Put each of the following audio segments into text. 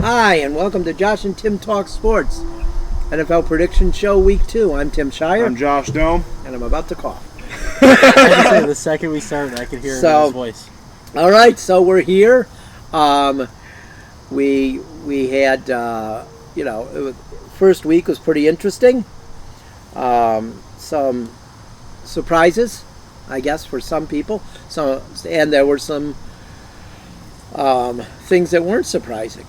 Hi, and welcome to Josh and Tim Talk Sports, NFL Prediction Show Week 2. I'm Tim Shire. I'm Josh Dome. And I'm about to cough. The second we started, I could hear it in his voice. All right, so we're here. We had, first week was pretty interesting. Some surprises, I guess, for some people. And there were some things that weren't surprising.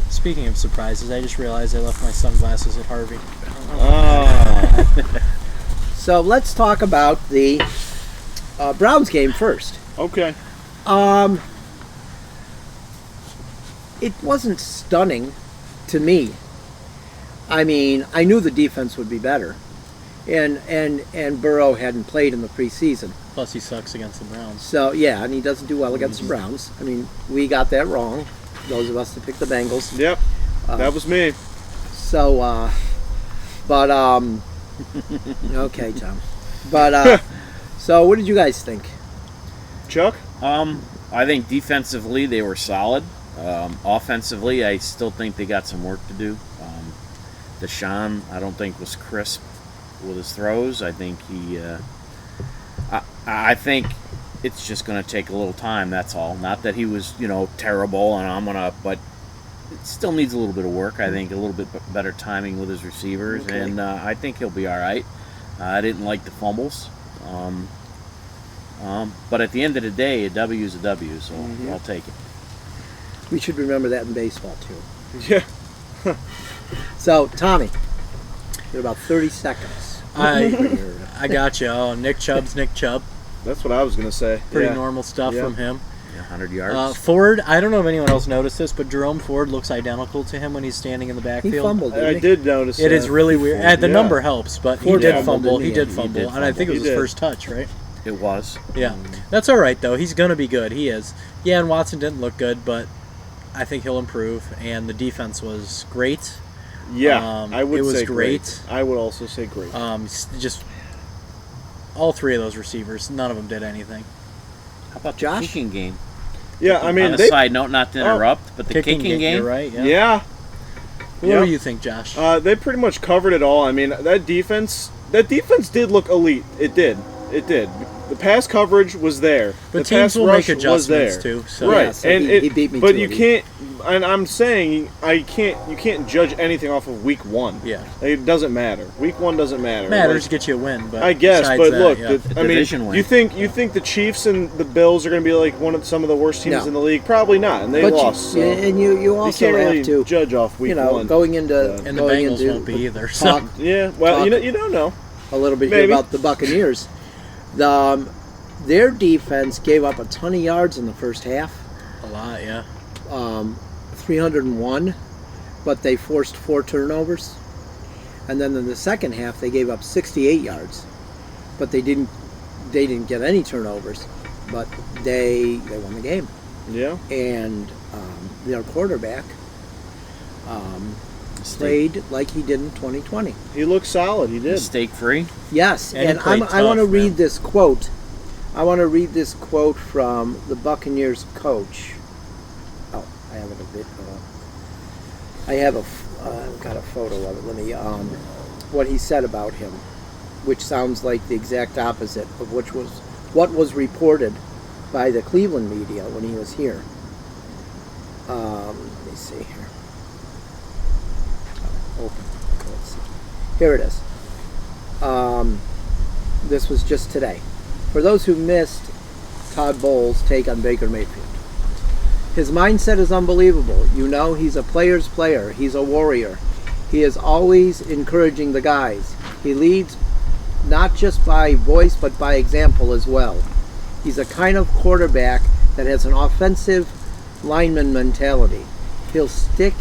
Speaking of surprises, I just realized I left my sunglasses at Harvey. So let's talk about the Browns game first. Okay. It wasn't stunning to me. I mean, I knew the defense would be better. And Burrow hadn't played in the preseason. Plus, he sucks against the Browns. So, yeah, and he doesn't do well against the Browns. I mean, we got that wrong, those of us that picked the Bengals. Yep, that was me. So, okay, Tom. But, so what did you guys think? Chuck? I think defensively they were solid. Offensively, I still think they got some work to do. Deshaun, I don't think was crisp with his throws. I think I think it's just going to take a little time. That's all. Not that he was, terrible, but it still needs a little bit of work. I think a little bit better timing with his receivers, okay. And I think he'll be all right. I didn't like the fumbles, but at the end of the day, a W is a W, so I'll take it. We should remember that in baseball too. Yeah. So, Tommy, you have about 30 seconds. I got you. Oh, Nick Chubb's Nick Chubb. That's what I was going to say. Pretty normal stuff from him. Yeah, 100 yards. Ford, I don't know if anyone else noticed this, but Jerome Ford looks identical to him when he's standing in the backfield. He fumbled, didn't he? I did notice that. It is really weird. The number helps, but Ford he did fumble. He did fumble. And I think it was his first touch, right? It was. Yeah. That's all right, though. He's going to be good. He is. Yeah, and Watson didn't look good, but I think he'll improve. And the defense was great. Yeah, I would say it was great. I would also say great. Just all three of those receivers, none of them did anything. How about Josh? the kicking game? Yeah, I mean, on a side note, not to interrupt, but the kicking game. You're right. Yeah. What do you think, Josh? They pretty much covered it all. I mean, that defense did look elite. It did. The pass coverage was there. But the teams pass will rush make adjustments was there. too. So. Right, yeah, so and he beat me. But to you it. can't. And I'm saying you can't judge anything off of week 1. Yeah, it doesn't matter. Week 1 doesn't matter. Matters to get you a win, but I guess. But look, I mean, win. you think the Chiefs and the Bills are going to be like some of the worst teams in the league? Probably not, and they lost. You also can't really have to judge off week 1. Going into and the Bengals won't be either. So. Yeah, well, you don't know. A little bit here about the Buccaneers. Their defense gave up a ton of yards in the first half. A lot, yeah. 301, but they forced 4 turnovers. And then in the second half, they gave up 68 yards, but they didn't get any turnovers. But they won the game. Yeah. And their quarterback played like he did in 2020. He looked solid. He did. Mistake-free. Yes, and I want to read this quote. I want to read this quote from the Buccaneers coach. Oh, I have it a bit. I've got a photo of it. Let me. What he said about him, which sounds like the exact opposite of what was reported by the Cleveland media when he was here. Let me see here. Open. Let's see. Here it is. This was just today. For those who missed Todd Bowles' take on Baker Mayfield. His mindset is unbelievable. He's a player's player. He's a warrior. He is always encouraging the guys. He leads not just by voice, but by example as well. He's a kind of quarterback that has an offensive lineman mentality. He'll stick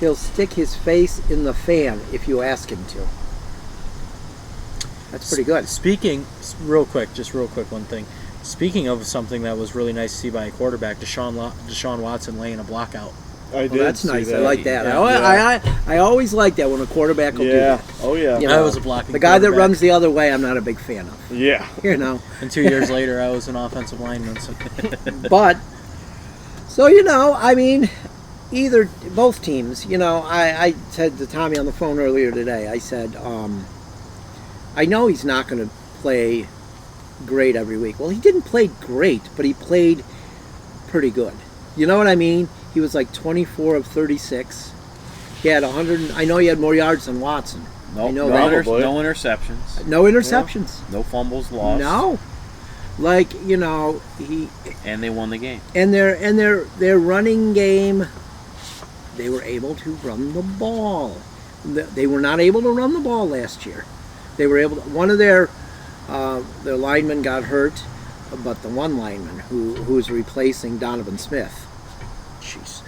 his face in the fan if you ask him to. That's pretty good. Speaking, real quick, one thing. Speaking of something that was really nice to see by a quarterback, Deshaun Watson laying a block out. I did. Well, that's nice. That. I like that. Yeah. I always like that when a quarterback will do that. Oh yeah. I was a blocking. The guy that runs the other way, I'm not a big fan of. Yeah. You know. And 2 years later, I was an offensive lineman. So. But So, I mean, both teams, I said to Tommy on the phone earlier today, I said, I know he's not going to play great every week. Well, he didn't play great, but he played pretty good. You know what I mean? He was like 24 of 36. He had 100. I know he had more yards than Watson. No, I know no, that. no interceptions. No interceptions. No fumbles lost. No. Like, he And they won the game. and their running game, they were able to run the ball. They were not able to run the ball last year. They were able to, one of their linemen got hurt, but the one lineman who's replacing Donovan Smith. Jeez.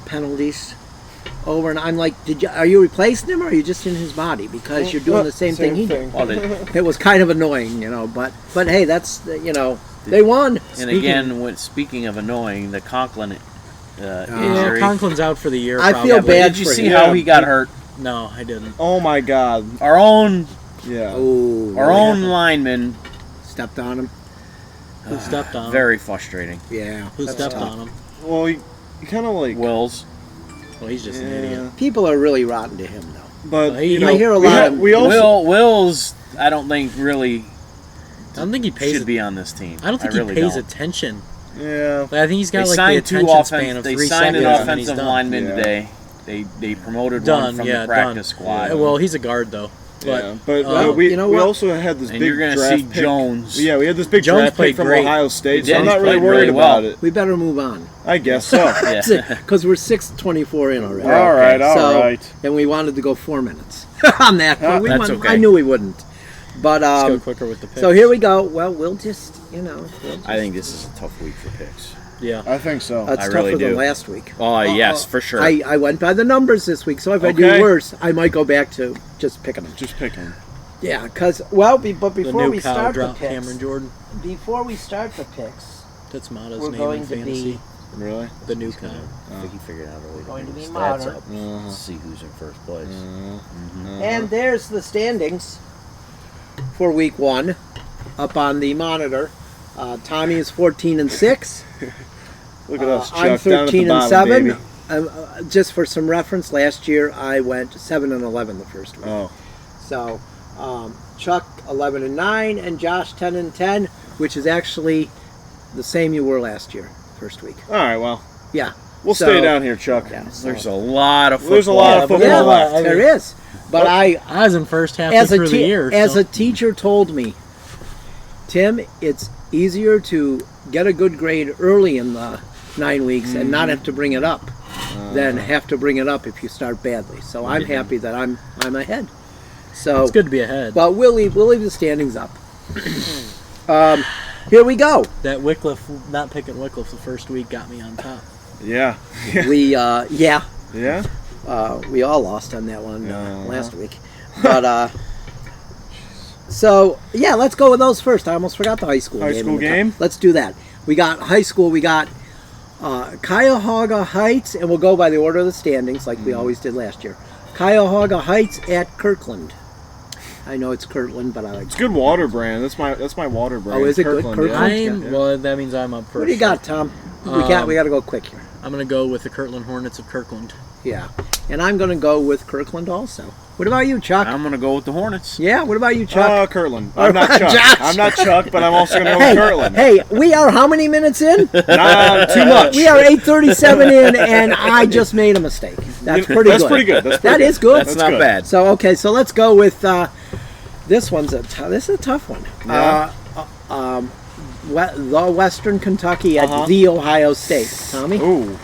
Penalties over, and I'm like, are you replacing him or are you just in his body? Because you're doing the same thing he did. Well, It was kind of annoying, but hey, that's, they won. and again, speaking of annoying, the Conklin injury. Conklin's out for the year. I probably. feel bad. Did you for see him. how he got hurt? No, I didn't. Oh my God. Our own Yeah. Ooh, our own lineman. stepped on him. Who stepped on him? Very frustrating. Yeah. Who that's stepped tough. on him? Well, he kind of like. Wills. Well, he's just an idiot. People are really rotten to him, though. But I hear a lot of- we also. Wills, I don't think really I don't think he pays. should be on this team. I don't think really he pays don't. attention. Yeah. Like, I think he's got They like the signed two attention span of They 3 signed seconds, an and he's offensive done. lineman Yeah. today. They promoted Done, one from yeah, the practice done. squad. Well, he's a guard though. But Yeah, but you know we what? also had this And big you're gonna draft see pick. Jones. Yeah, we had this big Jones draft played pick from great. Ohio State, He so I'm did. not He really played worried really well. about it. We better move on. I guess so. Yeah. Because we're 6:24 in already. All right, all so, right. And we wanted to go 4 minutes on that. But we That's went, okay. I knew we wouldn't. But let's go quicker with the picks. so here we go. Well, we'll just, I think this is a tough week for picks. Yeah. I think so. That's I tougher really than do. last week. Oh, yes, for sure. I went by the numbers this week, so if I Okay. do worse, I might go back to just picking them. Just picking. Yeah, because, but The before new we cow start the dropped picks, Cameron Jordan. before we start the picks, That's Mata's we're name going in to fantasy. be Really? The new cow. I think he figured out a way Going to to get be the stats modern. up. Uh-huh. See who's in first place. and there's the standings for week 1 up on the monitor. Tommy is 14-6. Look at us, Chuck. I'm down at the 13-7. bottom, baby. Just for some reference, last year I went 7-11 the first week. Oh. So Chuck 11-9 and Josh 10-10, which is actually the same you were last year, first week. All right, well. Yeah. We'll So- stay down here, Chuck. Yeah, so- There's a lot of football. There's a lot of Yeah, but football yeah, left. I mean- there is. But I, I was in first half as a through the year. as so. a teacher told me, Tim, it's easier to get a good grade early in the 9 weeks and not have to bring it up than have to bring it up if you start badly. So I'm happy that I'm ahead. So It's good to be ahead. But we'll leave the standings up. Here we go. That Wycliffe, not picking Wycliffe the first week, got me on top. Yeah. We Yeah? we all lost on that one Uh-huh. last week. But so yeah, let's go with those first. I almost forgot the high school High game. school game? Let's do that. We got high school. We got Cuyahoga Heights, and we'll go by the order of the standings like we always did last year. Cuyahoga Heights at Kirtland. I know it's Kirtland, but I like. It's a good water brand. That's my water brand. Oh, is it good? Kirtland, yeah. Kirtland? Well, that means I'm up first. What do you got, Tom? We got to go quick here. I'm going to go with the Kirtland Hornets of Kirkland. Yeah, and I'm going to go with Kirkland also. What about you, Chuck? I'm going to go with the Hornets. Yeah, what about you, Chuck? Kirtland. I'm not Chuck. Josh. I'm not Chuck, but I'm also going to go with Kirtland. Hey, we are how many minutes in? Too much. We are 8:37 in, and I just made a mistake. That's pretty That's good. pretty good. That's That pretty is good. That's not good. bad. So okay, so let's go with this one's this is a tough one. Yeah. The Western Kentucky at Uh-huh. the Ohio State. Tommy. Ooh.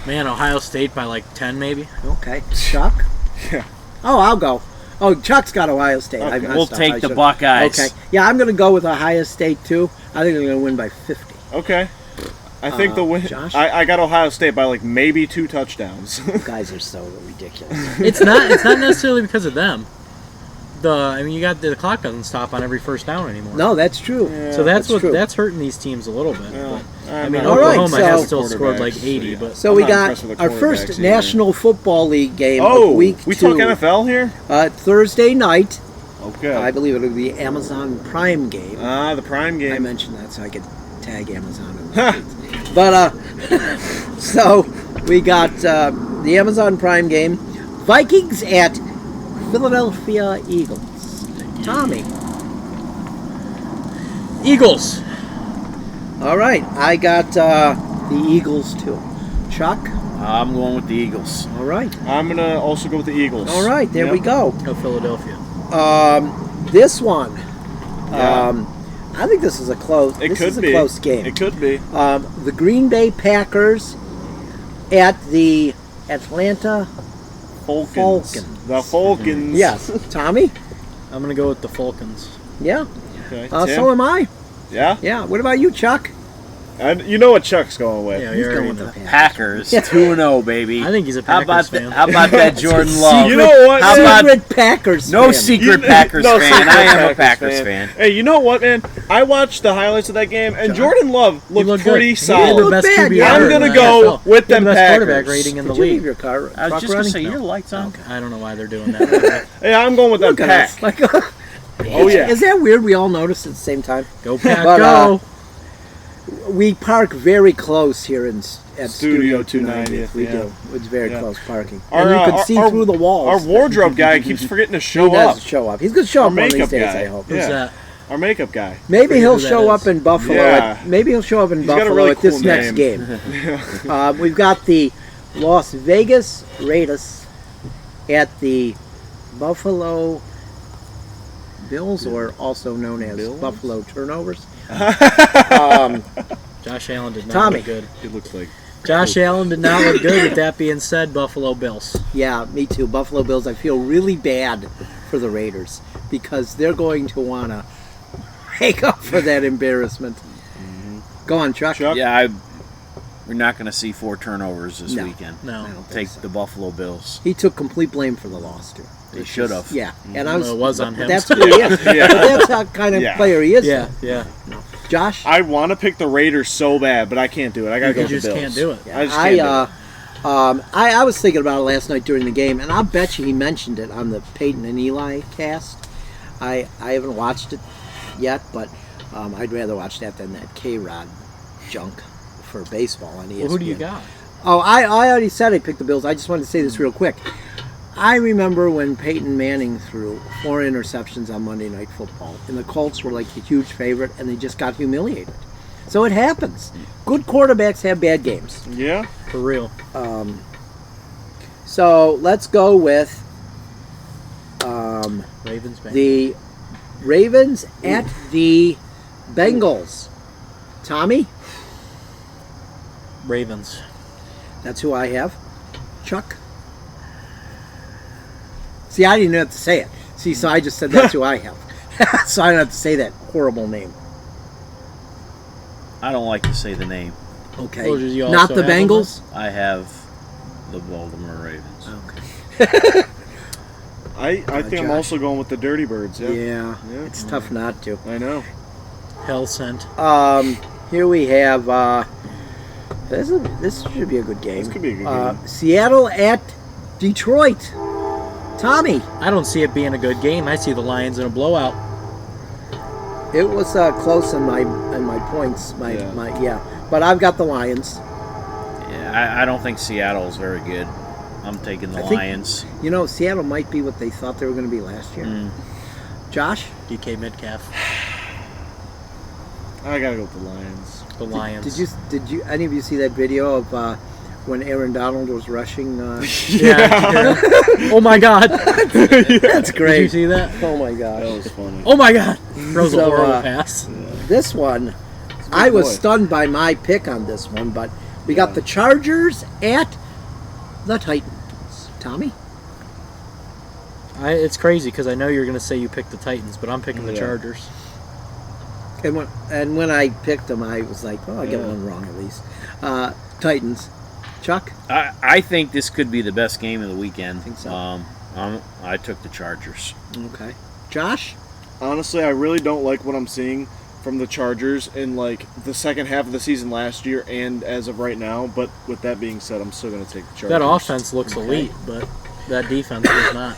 Man, Ohio State by like 10 maybe. Okay, Chuck. Yeah. Oh, I'll go. Oh, Chuck's got Ohio State. Okay. I messed We'll up. take I the should- Buckeyes. Okay. Yeah, I'm going to go with Ohio State too. I think they're going to win by 50. Okay. I think the win. Josh? I got Ohio State by like maybe 2 touchdowns. You guys are so ridiculous. It's not necessarily because of them. You got the clock doesn't stop on every first down anymore. No, that's true. So that's true. that's hurting these teams a little bit. Yeah. But, I mean, All right, Oklahoma so- has still scored like Quarterbacks, 80, yeah. but So I'm we not got impressed with the our quarterbacks first either. National Football League game Oh, of week we 2. talk NFL here? Thursday night. Okay. I believe it'll be Amazon Prime game. The Prime I game. mentioned that so I could tag Amazon. In the tweets. But So we got the Amazon Prime game, Vikings at Philadelphia Eagles. Tommy. Eagles. All right, I got the Eagles too. Chuck. I'm going with the Eagles. All right. I'm gonna also go with the Eagles. All right, there Yep. we go. Go Philadelphia. This one. Yeah. I think this is a close. It this could is be. a close game. It could be. The Green Bay Packers at the Atlanta Falcons. The Falcons. Yes, Tommy. I'm going to go with the Falcons. Yeah. Okay. So Tim? am I. Yeah. Yeah. What about you, Chuck? And you know what Chuck's going with. Yeah, He's you going already with the know. Packers. Packers, 2-0, baby. I think he's a How Packers about fan. How about that Jordan Love? You know what? How man? about Secret Packers no fan. secret Packers No fan? secret I am a Packers fan. Hey, you know what, man? I watched the highlights of that game, and Jordan Love looked looked pretty good. He solid. had the looked best bad, QB yeah. ever I'm gonna in the go NFL. with He had them the best quarterback Packers. rating in the Did you leave league. your car? I was truck just gonna running? say No. your lights on. I don't know why they're doing that. Hey, I'm going with them Look at us. Pack. Like, Oh yeah. Is that weird? We all noticed at the same time. Go Pack, But, go! We park very close here at Studio Studio 290. 290th, We yeah. do. It's very Yeah. close parking. Our, and you can our- see our- through the walls. Our wardrobe guy keeps forgetting to He show up. does show up. He's going to show Our up one of these makeup days, guy. I hope. Who's Yeah. that? Our makeup guy. Maybe Forget he'll who that show is. up in Buffalo. Yeah. Maybe he'll show up in He's got a Buffalo really at this cool next name. game. We've got the Las Vegas Raiders at the Buffalo Bills, or also known as Bills? Buffalo Turnovers. Josh Allen did not Tommy. look good. It looks like. Josh Allen did not look good. With that being said, Buffalo Bills. Yeah, me too. Buffalo Bills. I feel really bad for the Raiders because they're going to want to make up for that embarrassment. Go on, Chuck. Chuck? Yeah, we're not going to see 4 turnovers this No. weekend. I No. don't think Take so. the Buffalo Bills. He took complete blame for the loss too. They should have. Yeah, and I Well, it was on him. That's who he is. Yeah. But that's how kind of Yeah. player he is. Yeah, yeah. Josh. I want to pick the Raiders so bad, but I can't do it. I gotta go You with the just Bills. can't do it. I just can't do it. I was thinking about it last night during the game, and I'll bet you he mentioned it on the Peyton and Eli cast. I haven't watched it yet, but I'd rather watch that than that K-Rod junk for baseball on ESPN. Well, who do you got? Oh, I already said I picked the Bills. I just wanted to say this real quick. I remember when Peyton Manning threw 4 interceptions on Monday Night Football, and the Colts were like the huge favorite, and they just got humiliated. So it happens. Good quarterbacks have bad games. Yeah. For real. So let's go with Ravens, man. the Ravens at the Bengals. Tommy, Ravens. that's who I have. Chuck. See, I didn't have to say it. See, so I just said that's who I have. So I don't have to say that horrible name. I don't like to say the name. Okay. Well, did you Not also the have them? Bengals? I have the Baltimore Ravens. Okay. I think I'm Josh. also going with the Dirty Birds. Yeah. Yeah. Yeah. It's tough not to. I know. Hell sent. Here we have. This should be a good game. This could be a good game. Seattle at Detroit. Tommy, I don't see it being a good game. I see the Lions in a blowout. it was close in my points. But I've got the Lions. Yeah, I don't think Seattle's very good. I'm taking the I think- Lions. You know, Seattle might be what they thought they were going to be last year. Mm. Josh, DK Metcalf. I gotta go with the Lions. The Lions. did you any of you see that video of when Aaron Donald was rushing? Yeah. Oh my God. That's Did you great. see that? Oh my That gosh. was funny. Oh my God. Throws So, a horrible pass. This one, It's a good I was boy. stunned by my pick on this one, but we got the Chargers at the Titans. Tommy? It's crazy because I know you're going to say you picked the Titans, but I'm picking the Yeah. Chargers. And when I picked them, I was like, oh, I get Yeah. one wrong at least. Titans. Chuck? I think this could be the best game of the weekend. Think so. I took the Chargers. Okay. Josh? Honestly, I really don't like what I'm seeing from the Chargers in like the second half of the season last year and as of right now. But with that being said, I'm still going to take the Chargers. That offense looks elite, but that defense does not.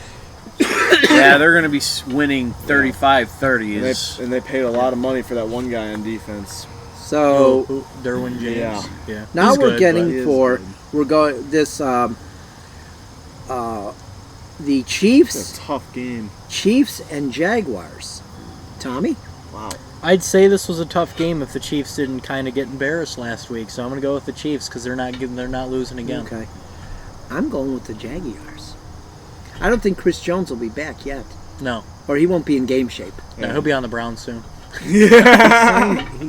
Yeah, they're going to be winning 35-30. And they paid a lot of money for that one guy on defense. So Derwin James. Yeah. now He's we're good, getting but- for we're going this the It's a Chiefs tough game. and Jaguars. Tommy? Wow. I'd say this was a tough game if the Chiefs didn't kind of get embarrassed last week. So I'm going to go with the Chiefs because they're not losing again. Okay. I'm going with the Jaguars. I don't think Chris Jones will be back yet. No, Or he won't be in game shape. no, he'll be on the Browns soon. He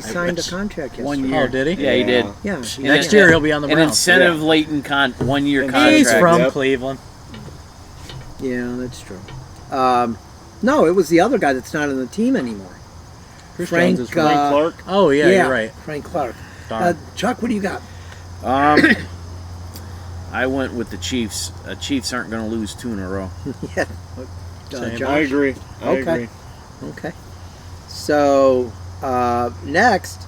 signed a contract yesterday. 1 year. Oh, did he? Yeah, he did. Yeah. Next year he'll be on the An Browns. incentive laden 1 year He's contract. He's from Yep. Cleveland. Yeah, that's true. No, it was the other guy that's not on the team anymore. Chris Frank, Jones is from. uh, Clark. Oh yeah, you're right. Frank Clark. Darn. Chuck, what do you got? I went with the Chiefs. Chiefs aren't going to lose 2 in a row. Yeah. Same. Josh? I agree. I Okay. agree. Okay. So next,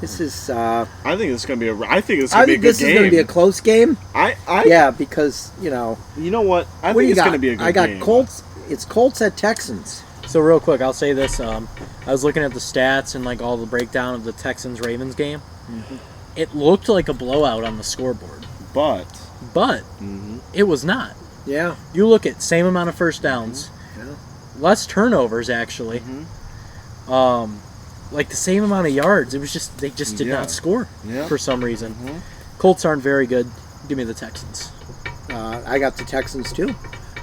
this is. I think it's gonna be a. I think it's I gonna be a think good this game. is going to be a close game. I Yeah, because you know. You know what? I What do think you it's got? gonna be a good I got game. Colts. It's Colts at Texans. So real quick, I'll say this. I was looking at the stats and like all the breakdown of the Texans-Ravens game. Mm-hmm. It looked like a blowout on the scoreboard, But but it was not. Yeah. You look at same amount of first downs, Yeah. less turnovers actually. Like the same amount of yards. It was just they just did Yeah. not score Yeah. for some reason. Colts aren't very good. Give me the Texans. I got the Texans too.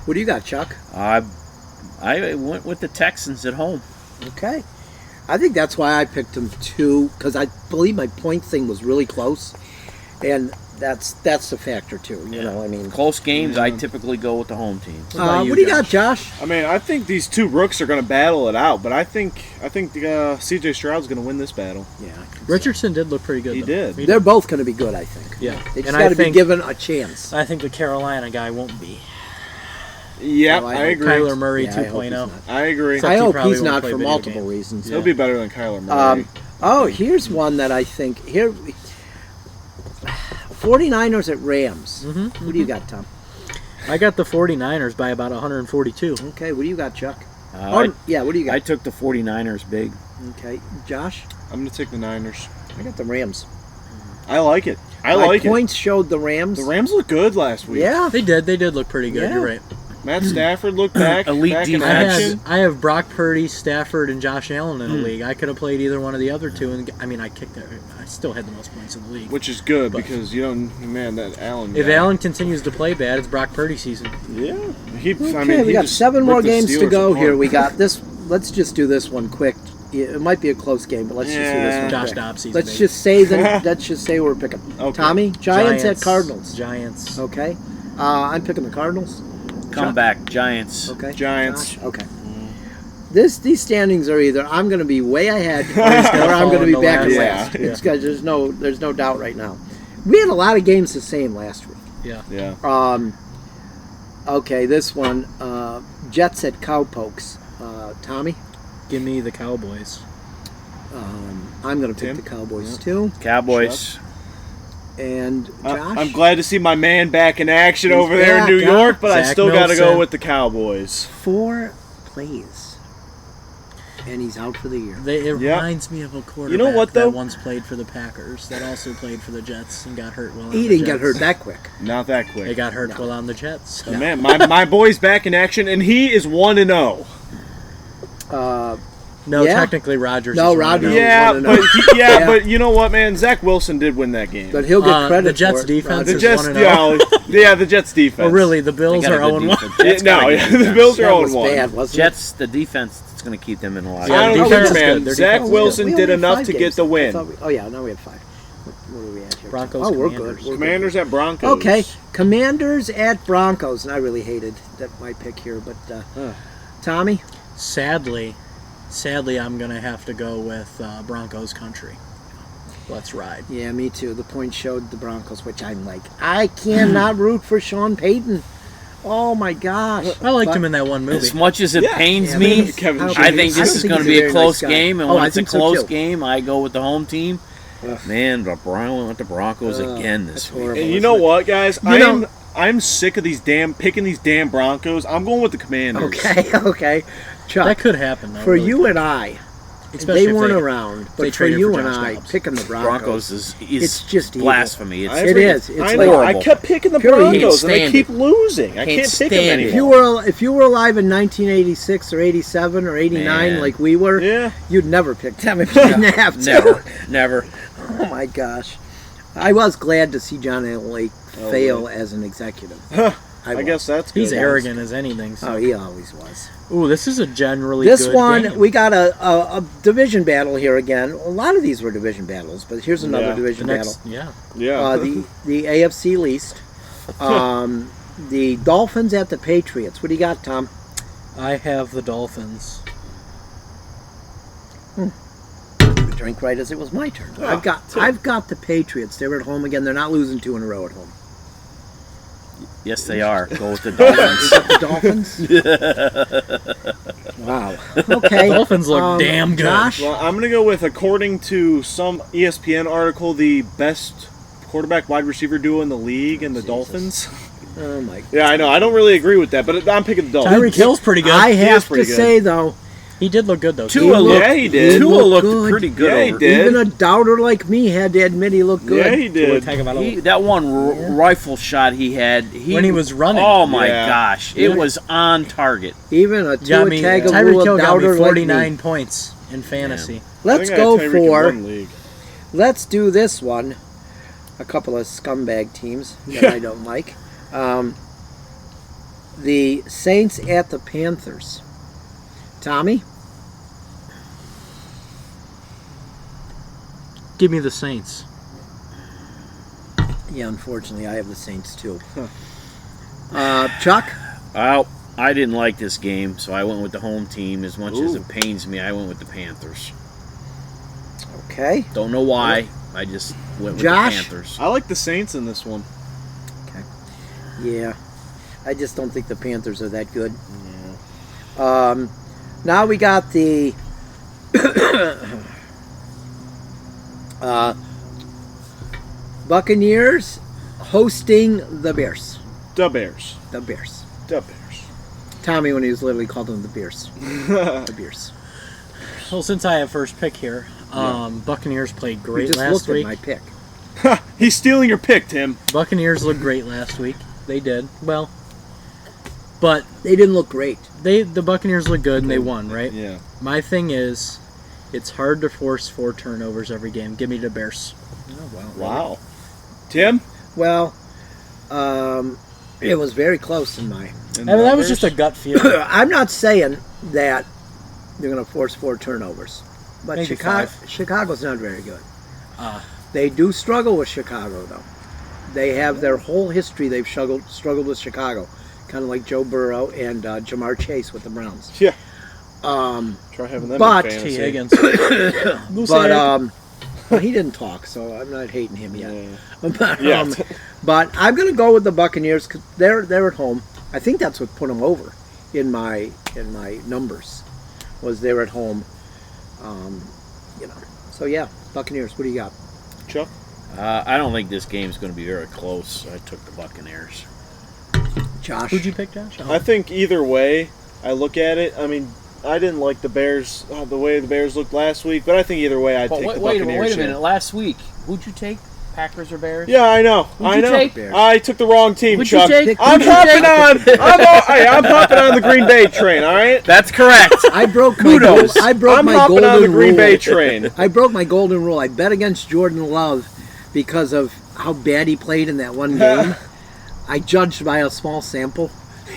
What do you got, Chuck? I went with the Texans at home. Okay. I think that's why I picked them too, because I believe my point thing was really close, and that's the factor too. You know, I mean, Close games, I typically go with the home team. about what you, do you got, Josh? I mean, I think these two rooks are gonna battle it out. But I think C.J. Stroud's gonna win this battle. Yeah, Richardson did look pretty good. He though. did. they're both going to be good. I think. Yeah, They just and got I to be think given a chance. I think the Carolina guy won't be. Yeah, No, I I hope agree. Kyler Murray Yeah, I hope he's 2.0. not. I agree. Except I he hope probably he's won't not play for video multiple games. reasons. He'll be better than Kyler Murray. Here's one that I think 49ers at Rams. What do you got, Tom? I got the 49ers by about 142. Okay, what do you got, Chuck? I What do you got? took the 49ers big. Okay, Josh? I'm gonna take the Niners. I got the Rams. I like it. I My like it. points showed the Rams. The Rams looked good last week. Yeah. They did look pretty good. Yeah. You're right. Matt Stafford looked back. Elite back in defense. action. I have Brock Purdy, Stafford, and Josh Allen in the league. I could have played either one of the other two, and I mean, I still had the most points in the league. Which is good But- because you don't, man, that Allen. If guy. Allen continues to play bad, it's Brock Purdy season. yeah, Okay, we got 7 more games to go here. We got this. Let's just do this one quick. It might be a close game, but let's just do this one. Josh quick. Dobbs season. Let's baby. just say that. Let's just say we're picking. Okay. Tommy, Giants at Cardinals. Giants. Okay, I'm picking the Cardinals. Comeback, Giants. Okay, Giants. Josh? Okay. These standings are either I'm going to be way ahead or gonna I'm going to fall be in the back in last. last. Yeah. It's got, there's no doubt right now. We had a lot of games the same last week. Yeah. Yeah. Okay, this one, Jets at Cowpokes. Tommy, Give me the Cowboys. I'm going to pick Tim? the Cowboys too. Cowboys. And Josh, I'm glad to see my man back in action over there back, in New huh? York, but I Zach still got to go Wilson. with the Cowboys. 4 plays, and he's out for the year. It Yeah. reminds me of a quarterback You know what, though? that once played for the Packers, that also played for the Jets and got hurt while on He the didn't get Jets. hurt that quick. Not that They quick. got hurt while on the Jets. But man, my boy's back in action, and he is 1-0. No, Yeah. technically Rodgers. No, is Rodgers. running. Yeah, 1-0. but Yeah. but you know what, man? Zach Wilson did win that game. But he'll get credit the Jets for it. defense Rodgers. The is Jets, 1-0. yeah, the Jets defense. Oh, really? The Bills They got are a good 0-1. defense. Yeah, Jets got no, a good the defense. Bills are That was 0-1. bad, wasn't Jets, the defense, that's going to keep them in the lot. Yeah, I don't know, defense is man. good. Their Zach defense is Wilson We did only have enough 5 to get games. the I win. thought now we have 5. What are we at here? Broncos, Oh, we're Commanders. good. We're Commanders at Broncos. good. Okay, Commanders at Broncos, and I really hated my pick here, but Tommy, Sadly, I'm going to have to go with Broncos country. Let's ride. yeah, me too. The point showed the Broncos, which I'm like, I cannot root for Sean Payton. Oh my gosh, I liked But- him in that one movie. As much as it Yeah. pains Yeah, me, but Kevin I don't James. I think I this don't is think going to he's be a a very close nice guy. game, and Oh, when I it's a think so, close too. game, I go with the home team. Ugh. Man, the Broncos with the Broncos again That's this week. horrible. And you know isn't it? what, guys? You know- I'm sick of picking these damn Broncos. I'm going with the Commanders. Okay, Chuck. That could happen, though. For really. you and I, Especially they if weren't around. they But for traded you for and Josh I, Dobbs. picking the Broncos is it's just evil. blasphemy. It's It is. It's I like, know. horrible. I kept picking the Pure evil. Broncos, and they Can't keep stand losing. I Can't can't pick them stand it. anymore. if you were alive in 1986 or 87 or 89 Man. like we were, Yeah. you'd never pick them if you didn't have to. Never. Oh my gosh. I was glad to see John Elway fail really? as an executive. I was. guess that's good. He's arrogant as anything. So. Oh, he always was. Ooh, this is a generally This good one, game. we got a division battle here again. A lot of these were division battles, but here's another Yeah. the division next, battle. yeah. Yeah. The AFC least. The Dolphins at the Patriots. What do you got, Tom? I have the Dolphins. Drink right as it was my turn. Oh, I've got the Patriots. They're at home again. They're not losing 2 in a row at home. Yes, they are. Go with the Is Dolphins. that the Dolphins? Wow. Okay. Dolphins look damn good. Josh? Well, I'm going to go with, according to some ESPN article, the best quarterback wide receiver duo in the league and the Dolphins. Oh my God. Yeah, I know. I don't really agree with that, but I'm picking the Dolphins. Tyreek Hill's pretty good. I He have is to pretty good. say though, He did look good though. Tua He looked, yeah, he did. Tua looked looked good. pretty good. Yeah, he over did. even a doubter like me had to admit he looked good. Yeah, he did. That one rifle shot he had. When he was running. Oh my Yeah. gosh. It was on target. Even a Got me, Tua Tyreek Tagovailoa Hill got doubter me like 49 me. points in fantasy. Let's I think I go had Tyreek in for. one league. Let's do this one. A couple of scumbag teams that I don't like. The Saints at the Panthers. Tommy? Give me the Saints. Yeah, unfortunately, I have the Saints too. Chuck? Well, I didn't like this game, so I went with the home team. As much as it pains me, I went with the Panthers. Okay. Don't know why. I just went with Josh? the Panthers. I like the Saints in this one. Yeah. I just don't think the Panthers are that good. Now we got the Buccaneers hosting the Bears. The Bears. The Bears. The Bears. Tommy, when he was literally called them the Bears. The Bears. Well, since I have first pick here, Buccaneers played You great just last looked week. at my pick. He's stealing your pick, Tim. Buccaneers looked great last week. They did. Well, but They didn't look great. the Buccaneers looked good and they won, right? Yeah. My thing is, it's hard to force 4 turnovers every game. Give me the Bears. Oh, Wow. Tim? Well, it was very close in my. I mean, that was just a gut feeling. I'm not saying that they're going to force 4 turnovers, but Maybe Chicago's not very good. Ah. They do struggle with Chicago, though. They have their whole history. They've struggled with Chicago, kind of like Joe Burrow and Jamar Chase with the Browns. Yeah. Try having them but- in T. fantasy. Higgins. But well, he didn't talk, so I'm not hating him yet. But, Yeah. but I'm going to go with the Buccaneers because they're at home. I think that's what put them over in my numbers was they're at home. So yeah, Buccaneers. What do you got? Chuck? I don't think this game's going to be very close. I took the Buccaneers. Josh. Who'd you pick, Josh? I think either way I look at it, I mean, I didn't like the Bears, the way the Bears looked last week, but I think either way I'd take the Buccaneers. Wait a here. minute. Last week, who'd you take? Packers or Bears? Yeah, I know. Who'd I you know. take? I took the wrong team, Who'd you Chuck. take? I'm Who'd you hopping take? on. I'm hopping on the Green Bay train. All right. That's correct. I broke my Kudos. goal. I broke I'm my hopping golden on the Green rule. Bay train. I broke my golden rule. I bet against Jordan Love because of how bad he played in that one game. I judged by a small sample.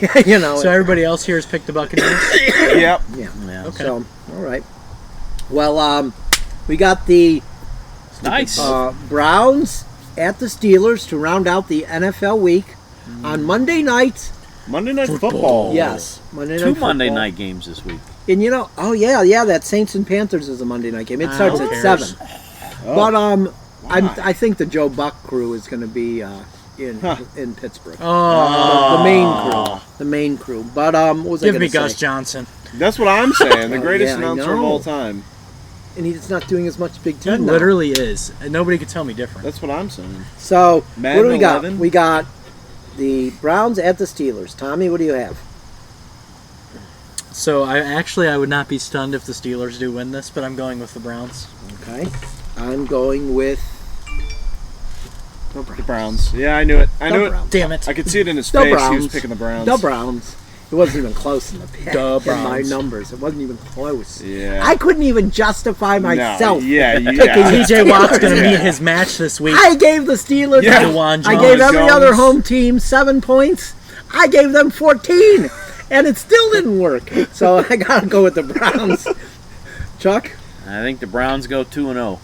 So everybody else here has picked the Buccaneers? Yep. Yeah. Okay. So, all right. Well, we got the Nice. Browns at the Steelers to round out the NFL week on Monday night. Monday Night Football. Yes, Monday night. Two football. Monday night games this week. And that Saints and Panthers is a Monday night game. It starts who at cares? 7. But I think the Joe Buck crew is going to be in Pittsburgh. Oh. The main crew. But what was I Give going me to say? Gus Johnson. That's what I'm saying. The greatest yeah, I announcer of know. all time. And he's not doing as much Big He Ten now. literally is. And nobody could tell me different. That's what I'm saying. So, Madden what do we got? 11? We got the Browns at the Steelers. Tommy, what do you have? So I would not be stunned if the Steelers do win this, but I'm going with the Browns. Okay. I'm going with The Browns. Yeah, I knew it. I knew it. Browns. Damn it. I could see it in his The face. Browns. He was picking the Browns. The Browns. It wasn't even close in the pick. The In my Browns. numbers. It wasn't even close. Yeah. I couldn't even justify myself. No, yeah. TJ Watt's going to meet his match this week. I gave the Steelers. Yeah. DeJuan I Jones. gave every Jones. other home team 7 points. I gave them 14, and it still didn't work. So I gotta go with the Browns. Chuck, I think the Browns go 2-0.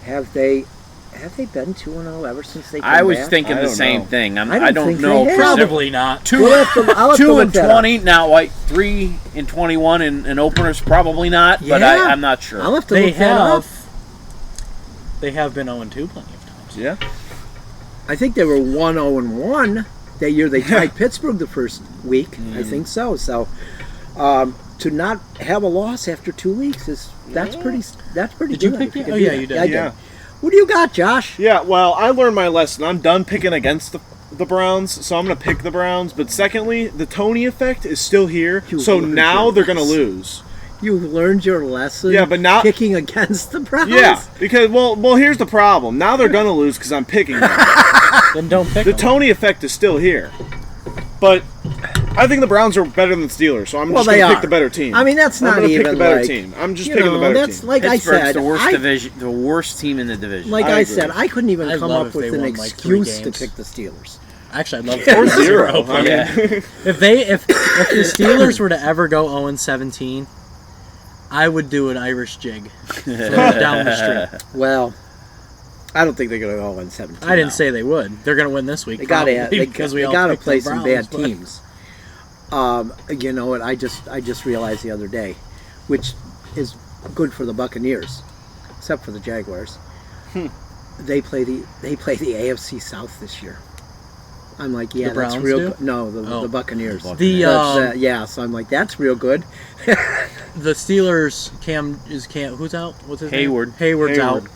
have they been 2-0 ever since they came I was back? thinking I the don't same know. thing. I don't think know. they have. for certain. Probably not. I'll have to 2 look and that up. 20 now. Like 3 and 21 in openers, probably not. But Yeah. I'm not sure. I'll have to They look that up. have been 0-2 plenty of times. Yeah. I think they were 1-0-1 that year. They tied Pittsburgh the first week. I think so. So to not have a loss after 2 weeks that's pretty Did you good. pick if you it? can Oh, do yeah, that. you did. Yeah, I did. Yeah. What do you got, Josh? Yeah, well, I learned my lesson. I'm done picking against the Browns, so I'm going to pick the Browns. But secondly, the Tony effect is still here, You so learned now your they're going to lesson. lose. You've learned your lesson. Yeah, but now- picking against the Browns. Yeah, because, well, here's the problem. Now they're going to lose because I'm picking them. Then don't pick The them. Tony effect is still here. But I think the Browns are better than the Steelers, so I'm Well, just going they to are. pick the better team. I mean, that's I'm not gonna even pick the better like, team. I'm just you picking the know, better that's team. like I Pittsburgh's said. the worst I- division, the worst team in the division. Like I I agree. said, I couldn't even I'd come love up if with they an won, like, 3 excuse to games. pick the Steelers. Actually, I'd love Or to 0. I mean, Yeah. If the Steelers were to ever go 0-17, I would do an Irish jig from down the street. Well, I don't think they're going to go 1-17. I didn't say they would. They're going to win this week. They got to. probably, They because we all got to picked play the some Browns, bad but- teams. You know what? I just realized the other day, which is good for the Buccaneers, except for the Jaguars. They play the AFC South this year. I'm like, yeah, The that's Browns real do? good. No, the Oh. Buccaneers. The Yeah, so I'm like, that's real good. the Steelers who's out? What's his Hayward. name? Hayward's Hayward. out,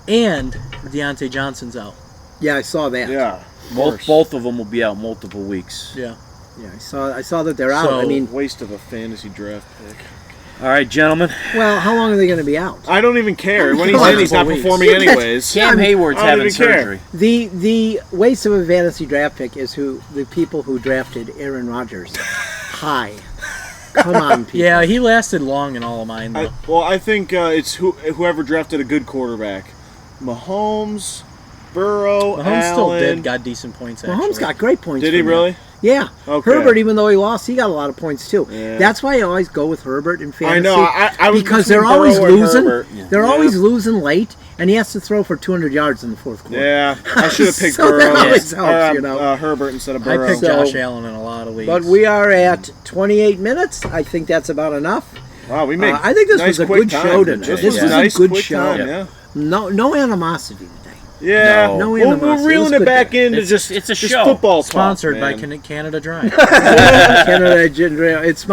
and Deontay Johnson's out. Yeah, I saw that. yeah. Both of them will be out multiple weeks. Yeah. Yeah, I saw that they're out. So- I mean, Waste of a fantasy draft pick. All right, gentlemen. well, how long are they going to be out? I don't even care. When he's Multiple in, he's not weeks. performing anyways. Cam Hayward's I don't having even care. surgery. The waste of a fantasy draft pick is the people who drafted Aaron Rodgers high. Come on, people. Yeah, he lasted long in all of mine, though. I think it's whoever drafted a good quarterback. Mahomes, Burrow, Mahomes still Allen. got decent points, actually. Mahomes got great points. Did he from really? that. Yeah. Okay. Herbert, even though he lost, he got a lot of points too. Yeah. That's why I always go with Herbert in fantasy. I know. I was because between they're always Burrow and losing. Herbert. They're Yeah. always losing late, and he has to throw for 200 yards in the fourth quarter. Yeah, I should have picked So that Burrow. always helps, you know. Herbert instead of I Burrow. picked So- Josh Allen in a lot of leagues. But we are at 28 minutes. I think that's about enough. Wow, we make. I think this nice was a quick good time. show today. This This was was a nice good quick show. time, yeah. No animosity today. Yeah, No. No we're animosity. reeling It was it back good. into It's a just show. football talk, Sponsored by man. Canada Dry. Canada Ginger Ale. It's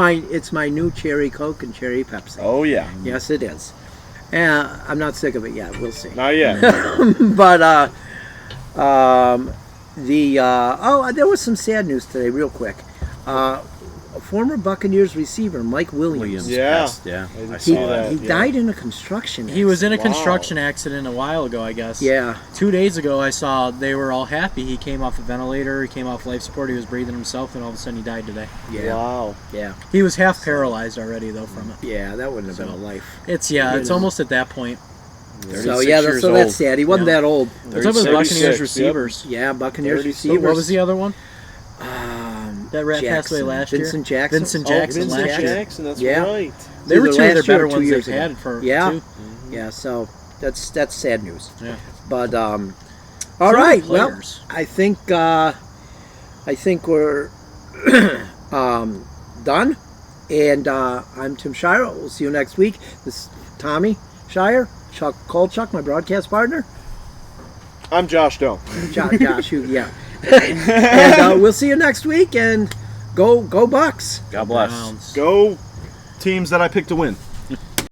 my new cherry Coke and cherry Pepsi. Oh yeah, Yes, it is. I'm not sick of it yet. We'll see. not yet. But there was some sad news today, real quick. Former Buccaneers receiver Mike Williams. Yeah. passed, yeah. I He, saw that. he yeah. died in a construction He was in a Wow. construction accident a while ago, I guess. Yeah. 2 days ago, I saw they were all happy. He came off a ventilator. He came off life support. He was breathing himself, and all of a sudden he died today. Yeah. Wow. Yeah. He was half paralyzed already, though, from it. Yeah, that wouldn't have been a life. It's You it's know. almost at that point. So 36 yeah, years so that's old. sad. He wasn't Yeah. that old. What's up with 36, Buccaneers yep. receivers? Yeah, Buccaneers 36. receivers. What was the other one? That passed away last year? Vincent Jackson. Vincent Jackson Vincent last year. Jackson, that's Yeah. right. They were Either two of their last year better or 2 ones years they've ago. had for Yeah. two. Yeah, so that's sad news. Yeah. But all Some right, well, players. I think we're done. And I'm Tim Shire. We'll see you next week. This is Tommy Shire, Chuck Kolchuk, my broadcast partner. I'm Josh Doe. Josh, yeah. And we'll see you next week. And go Bucks. God bless. Browns. Go teams that I picked to win.